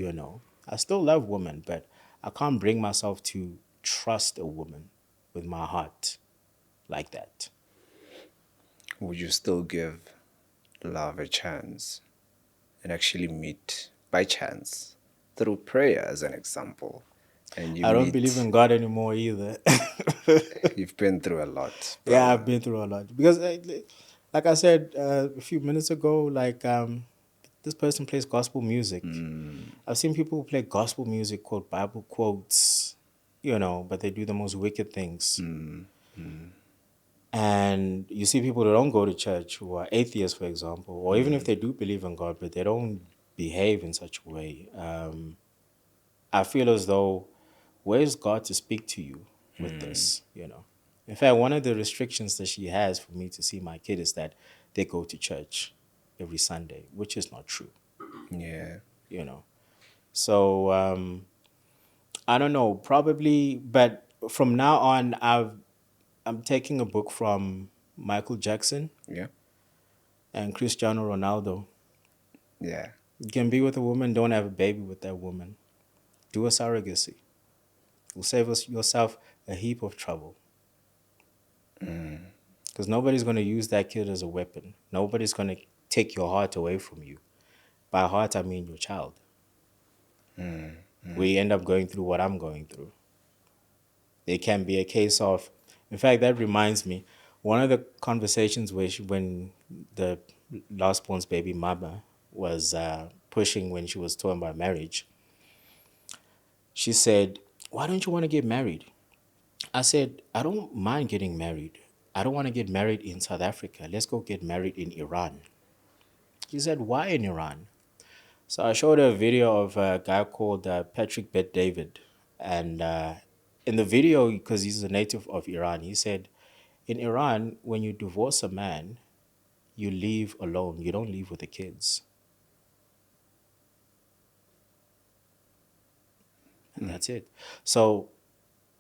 you know. I still love women, but I can't bring myself to trust a woman with my heart like that. Would you still give love a chance and actually meet by chance through prayer, as an example? And you I don't believe meet, in God anymore either. you've been through a lot, Yeah, brother. I've been through a lot because, like I said a few minutes ago, this person plays gospel music. I've seen people who play gospel music, quote Bible quotes, you know, but they do the most wicked things. And you see people who don't go to church, who are atheists, for example, or even if they do believe in God, but they don't behave in such a way. I feel as though, where's God to speak to you with this, you know? In fact, one of the restrictions that she has for me to see my kid is that they go to church every Sunday, which is not true, Yeah. you know? So I don't know, probably, but from now on, I'm taking a book from Michael Jackson Yeah. and Cristiano Ronaldo. Yeah. You can be with a woman, don't have a baby with that woman. Do a surrogacy. You'll save yourself a heap of trouble. Because nobody's going to use that kid as a weapon. Nobody's going to take your heart away from you. By heart, I mean your child. We end up going through what I'm going through. It can be a case of, in fact, that reminds me, one of the conversations where when the last born's baby mama was pushing when she was talking about marriage, she said, "Why don't you want to get married?" I said, "I don't mind getting married. I don't want to get married in South Africa. Let's go get married in Iran." She said, "Why in Iran?" So I showed her a video of a guy called Patrick Bet David. And in the video, because he's a native of Iran, he said, in Iran, when you divorce a man, you leave alone. You don't leave with the kids. And that's it. So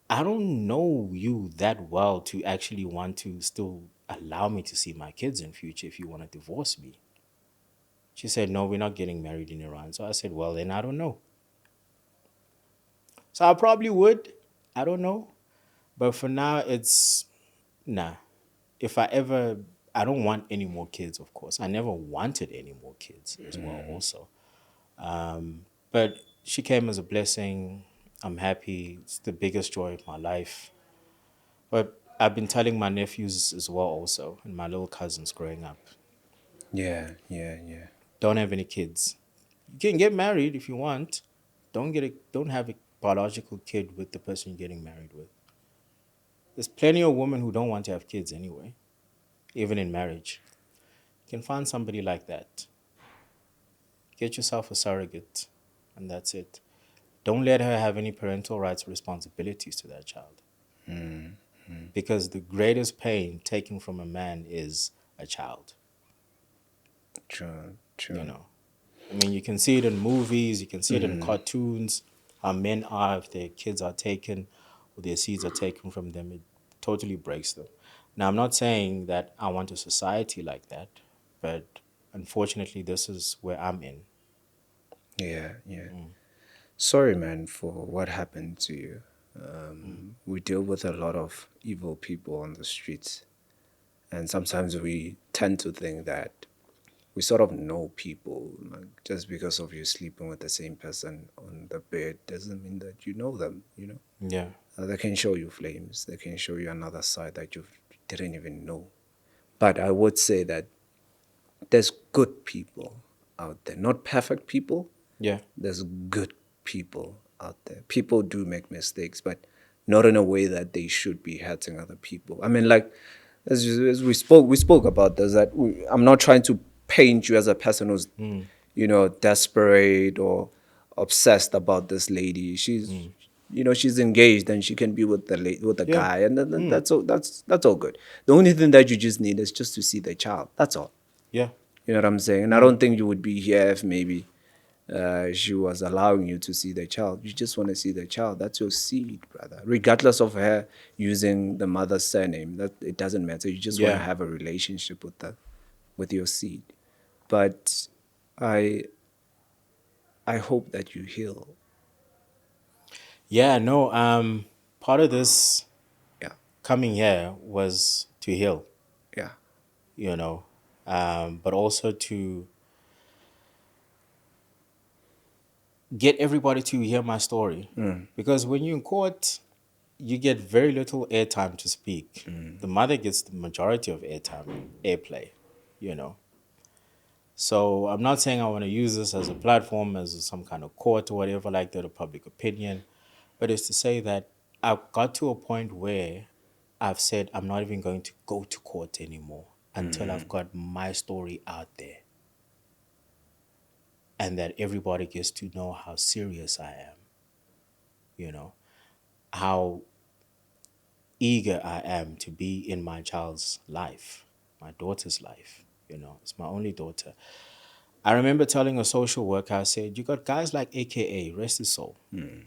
I don't know you that well to actually want to still allow me to see my kids in future if you want to divorce me. She said, "No, we're not getting married in Iran." So I said, "Well, then I don't know." So I probably would. I don't know. But for now, it's nah. If I ever, I don't want any more kids, of course. I never wanted any more kids as well, also. But she came as a blessing. I'm happy. It's the biggest joy of my life. But I've been telling my nephews as well, also, and my little cousins growing up, Yeah, yeah, yeah. don't have any kids. You can get married if you want. Don't have a biological kid with the person you're getting married with. There's plenty of women who don't want to have kids anyway, even in marriage. You can find somebody like that. Get yourself a surrogate, and that's it. Don't let her have any parental rights or responsibilities to that child. Because the greatest pain taken from a man is a child, True, you true. know. I mean, you can see it in movies, you can see it in cartoons, how men are if their kids are taken or their seeds are taken from them. It totally breaks them. Now, I'm not saying that I want a society like that, but unfortunately, this is where I'm in. Yeah, yeah. Sorry, man, for what happened to you. We deal with a lot of evil people on the streets, and sometimes we tend to think that we sort of know people. Like, just because of you sleeping with the same person on the bed doesn't mean that you know them, you know? Yeah. They can show you flames, they can show you another side that you didn't even know. But I would say that there's good people out there, not perfect people. Yeah. There's good people out there. People do make mistakes, but not in a way that they should be hurting other people. I mean, like as we spoke about this. That I'm not trying to paint you as a person who's, desperate or obsessed about this lady. She's engaged and she can be with the Yeah. guy, and then that's all good. The only thing that you just need is just to see the child. That's all. Yeah. You know what I'm saying? And I don't think you would be here if maybe she was allowing you to see the child. You just want to see the child. That's your seed, brother. Regardless of her using the mother's surname, that it doesn't matter. You just want to Yeah. have a relationship with your seed. But I I hope that you heal. Yeah. No. Part of this Yeah, coming here was to heal, yeah, you know, but also to get everybody to hear my story. Because when you're in court, you get very little airtime to speak. The mother gets the majority of airtime, airplay, you know. So I'm not saying I want to use this as a platform, as some kind of court or whatever like that, or public opinion, but it's to say that I've got to a point where I've said I'm not even going to go to court anymore until I've got my story out there and that everybody gets to know how serious I am, you know, how eager I am to be in my child's life, my daughter's life. It's my only daughter. I remember telling a social worker, I said, you got guys like AKA, rest his soul. You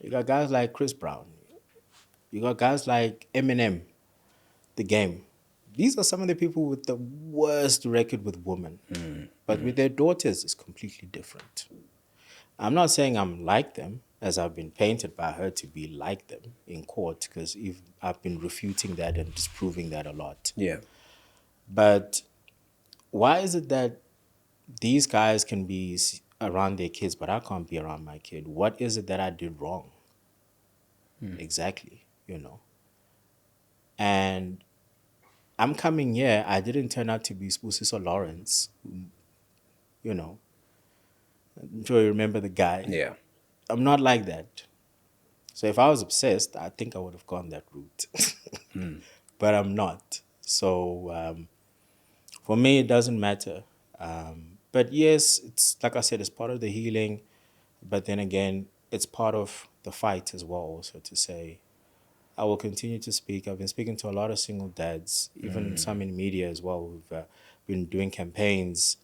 got guys like Chris Brown. You got guys like Eminem, The Game. These are some of the people with the worst record with women. But with their daughters, it's completely different. I'm not saying I'm like them. as I've been painted by her to be like them in court, because I've been refuting that and disproving that a lot. Yeah. But why is it that these guys can be around their kids, but I can't be around my kid? What is it that I did wrong? Exactly, And I'm coming here, I didn't turn out to be Spusiso Lawrence, you know. I'm sure you remember the guy. Yeah. I'm not like that. So if I was obsessed, I think I would have gone that route. But I'm not. So for me, it doesn't matter. But yes, it's like I said, it's part of the healing. But then again, it's part of the fight as well, also to say, I will continue to speak. I've been speaking to a lot of single dads, even some in media as well, who've been doing campaigns.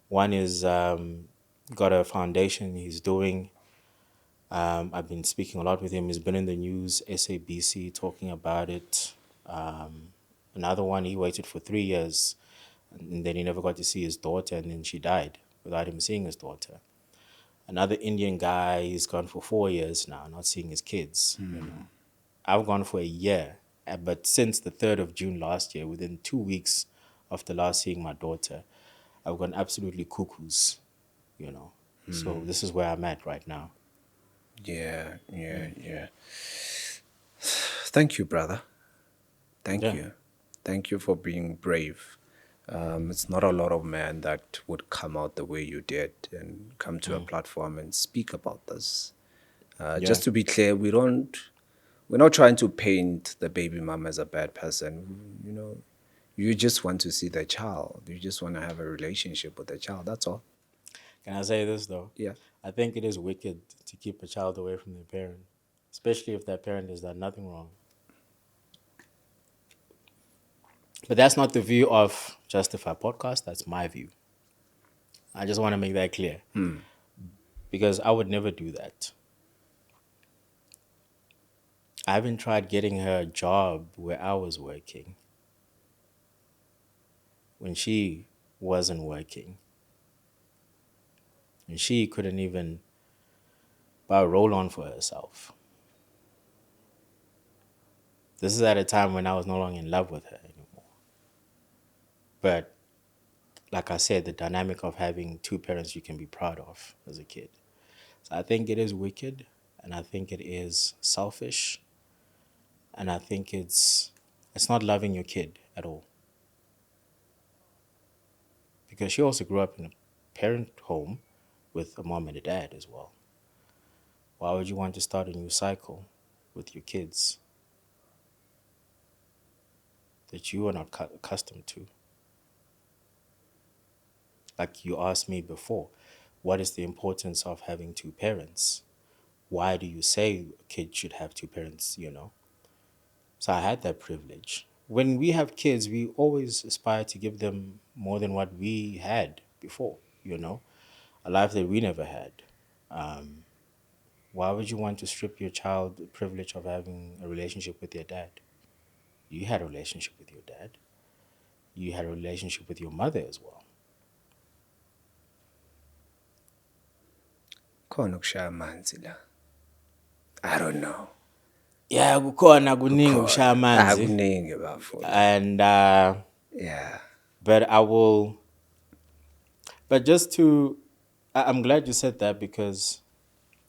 One is got a foundation he's doing. I've been speaking a lot with him. He's been in the news, SABC, talking about it. Another one, he waited for 3 years, and then he never got to see his daughter, and then she died without him seeing his daughter. Another Indian guy, he's gone for 4 years now, not seeing his kids. I've gone for a year, but since the 3rd of June last year, within 2 weeks after last seeing my daughter, I've gone absolutely cuckoos. So this is where I'm at right now. Yeah. Thank you, brother. Thank Yeah. you. Thank you for being brave. It's not a lot of men that would come out the way you did and come to a platform and speak about this. Just to be clear, we're not trying to paint the baby mom as a bad person. You just want to see the child. You just want to have a relationship with the child. That's all. Can I say this though? Yeah. I think it is wicked to keep a child away from their parent, especially if that parent has done nothing wrong. But that's not the view of Justify Podcast. That's my view. I just want to make that clear. Because I would never do that. I haven't tried getting her a job where I was working when she wasn't working. And she couldn't even buy a roll-on for herself. This is at a time when I was no longer in love with her anymore. But like I said, the dynamic of having two parents you can be proud of as a kid. So I think it is wicked, and I think it is selfish, and I think it's not loving your kid at all. Because she also grew up in a parent home with a mom and a dad as well. Why would you want to start a new cycle with your kids that you are not accustomed to? Like you asked me before, what is the importance of having two parents? Why do you say a kid should have two parents, So I had that privilege. When we have kids, we always aspire to give them more than what we had before, a life that we never had. Why would you want to strip your child the privilege of having a relationship with their dad? You had a relationship with your dad. You had a relationship with your mother as well. Khona ukushaya amanzi la. I don't know. Yeah, kukhona kuningi ukushaya amanzi. Kuningi bafuna. And yeah. But I'm glad you said that, because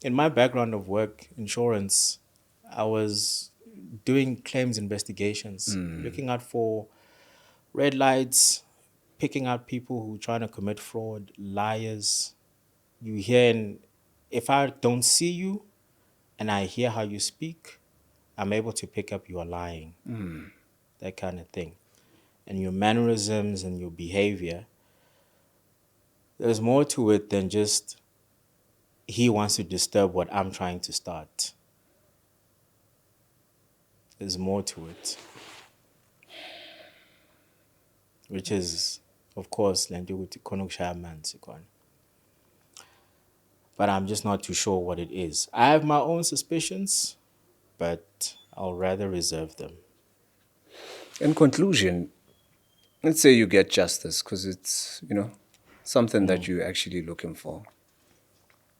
in my background of work, insurance, I was doing claims investigations, looking out for red lights, picking out people who are trying to commit fraud, liars. You hear, and if I don't see you and I hear how you speak, I'm able to pick up you are lying, that kind of thing. And your mannerisms and your behavior, there's more to it than just he wants to disturb what I'm trying to start. There's more to it. Which is, of course, but I'm just not too sure what it is. I have my own suspicions, but I'll rather reserve them. In conclusion, let's say you get justice because it's, something that you're actually looking for.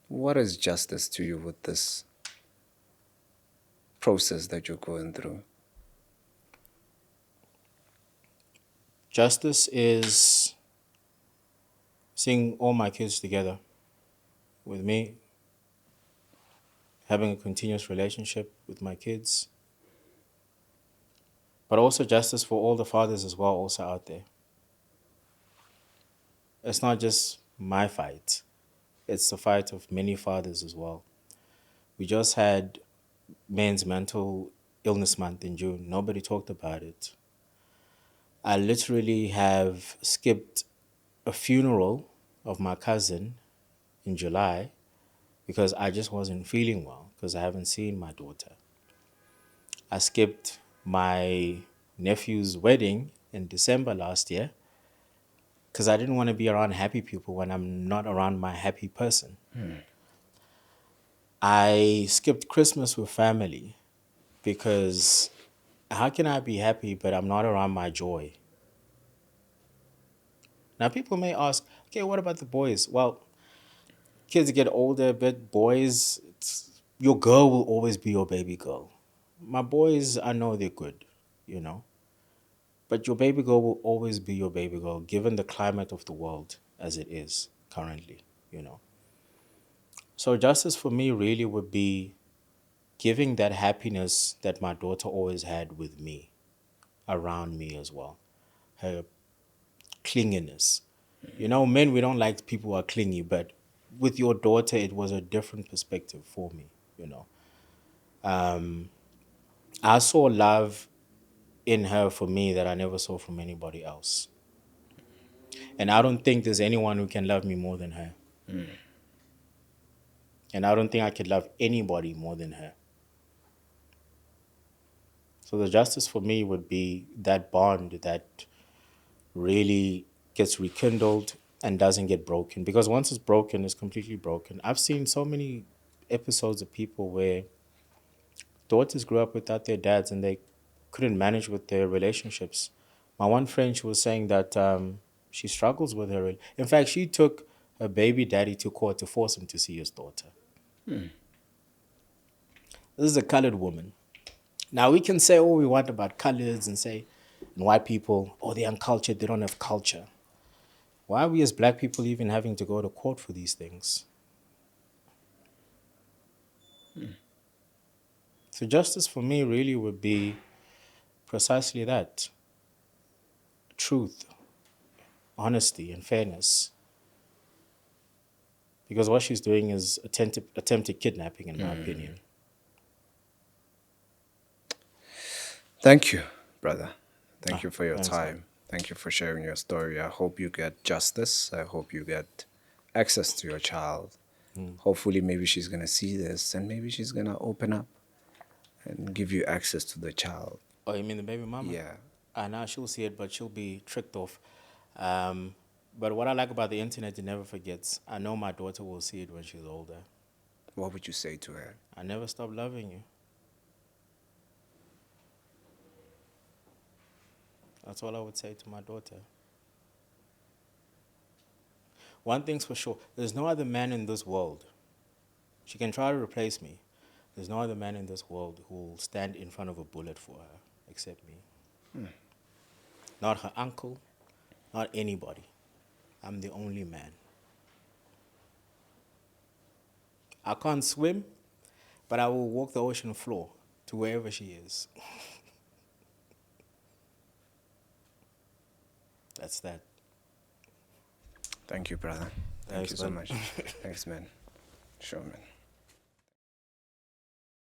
What is justice to you with this process that you're going through? Justice is seeing all my kids together with me, having a continuous relationship with my kids, but also justice for all the fathers as well, also out there. It's not just my fight, it's the fight of many fathers as well. We just had Men's Mental Illness Month in June. Nobody talked about it. I literally have skipped a funeral of my cousin in July because I just wasn't feeling well because I haven't seen my daughter. I skipped my nephew's wedding in December last year because I didn't want to be around happy people when I'm not around my happy person. I skipped Christmas with family because how can I be happy but I'm not around my joy? Now, people may ask, okay, what about the boys? Well, kids get older a bit. Boys, your girl will always be your baby girl. My boys, I know they're good, you know. But your baby girl will always be your baby girl, given the climate of the world as it is currently, you know. So justice for me really would be giving that happiness that my daughter always had with me, around me as well. Her clinginess. You know, men, we don't like people who are clingy, but with your daughter, it was a different perspective for me, you know. I saw love in her for me that I never saw from anybody else. And I don't think there's anyone who can love me more than her. And I don't think I could love anybody more than her. So the justice for me would be that bond that really gets rekindled and doesn't get broken. Because once it's broken, it's completely broken. I've seen so many episodes of people where daughters grew up without their dads and they couldn't manage with their relationships. My one friend, she was saying that she struggles with her. In fact, she took her baby daddy to court to force him to see his daughter. This is a colored woman. Now, we can say all we want about colors and say, and white people, oh, they're uncultured, they don't have culture. Why are we as black people even having to go to court for these things? So justice for me really would be precisely that. Truth, honesty, and fairness. Because what she's doing is attempted kidnapping, in my opinion. Thank you, brother. Thank Ah, you for your thanks, man. time. Thank you for sharing your story. I hope you get justice. I hope you get access to your child. Hopefully, maybe she's going to see this and maybe she's going to open up and give you access to the child. Oh, you mean the baby mama? Yeah. Now she'll see it, but she'll be tricked off. But what I like about the internet, it never forgets. I know my daughter will see it when she's older. What would you say to her? I never stop loving you. That's all I would say to my daughter. One thing's for sure, there's no other man in this world. She can try to replace me. There's no other man in this world who will stand in front of a bullet for her except me. Not her uncle, not anybody. I'm the only man. I can't swim, but I will walk the ocean floor to wherever she is. That's that. Thank you, brother. Thank Thanks, you so man. much. Thanks, man. Sure, man.